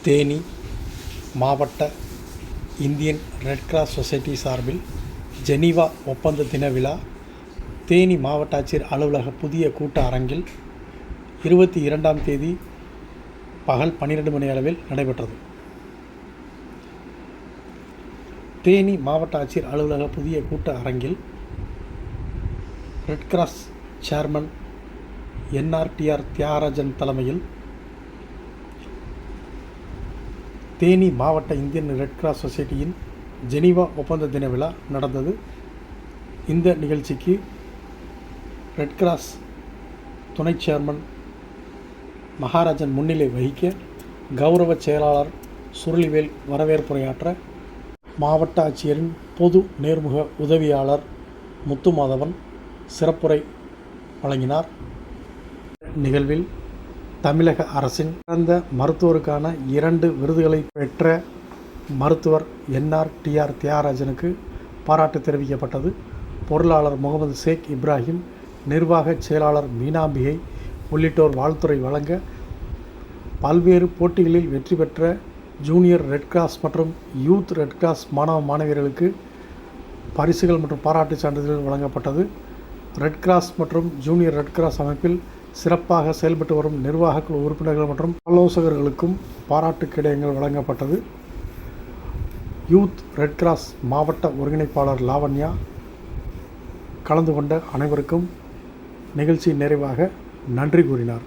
தேனி மாவட்ட Indian red cross society சார்பில் Geneva ஒப்பந்த தின விழா தேனி மாவட்ட ஆட்சியர் அலுவலக புதிய கூட்ட அரங்கில் 22ஆம் தேதி பகல் 12 மணி அளவில் நடைபெற்றது. தேனி மாவட்ட ஆட்சியர் அலுவலக புதிய கூட்ட அரங்கில் ரெட் கிராஸ் சேர்மன் என்ஆர்டிஆர் தியாகராஜன் தலைமையில் தேனி மாவட்ட இந்தியன் ரெட் கிராஸ் சொசைட்டியின் ஜெனீவா ஒப்பந்த தின விழா நடந்தது. இந்த நிகழ்ச்சிக்கு ரெட் கிராஸ் துணை சேர்மன் மகாராஜன் முன்னிலை வகிக்க கௌரவ செயலாளர் சுருளிவேல் வரவேற்புரையாற்ற மாவட்ட ஆட்சியரின் பொது நேர்முக உதவியாளர் முத்துமாதவன் சிறப்புரை வழங்கினார். நிகழ்வில் தமிழக அரசின் சிறந்த மருத்துவருக்கான 2 விருதுகளை பெற்ற மருத்துவர் என்ஆர்டிஆர் தியாகராஜனுக்கு பாராட்டு தெரிவிக்கப்பட்டது. பொருளாளர் முகமது ஷேக் இப்ராஹிம், நிர்வாக செயலாளர் மீனாம்பிகை உள்ளிட்டோர் வாழ்த்துரை வழங்க, பல்வேறு போட்டிகளில் வெற்றி பெற்ற ஜூனியர் ரெட் கிராஸ் மற்றும் யூத் ரெட் கிராஸ் மாணவ மாணவியர்களுக்கு பரிசுகள் மற்றும் பாராட்டு சான்றிதழ்கள் வழங்கப்பட்டது. ரெட் கிராஸ் மற்றும் ஜூனியர் ரெட் கிராஸ் அமைப்பில் சிறப்பாக செயல்பட்டு வரும் நிர்வாக குழு உறுப்பினர்கள் மற்றும் ஆலோசகர்களுக்கும் பாராட்டு கேடயங்கள் வழங்கப்பட்டது. யூத் ரெட் கிராஸ் மாவட்ட ஒருங்கிணைப்பாளர் லாவண்யா கலந்து கொண்ட அனைவருக்கும் நிகழ்ச்சி நிறைவாக நன்றி கூறினார்.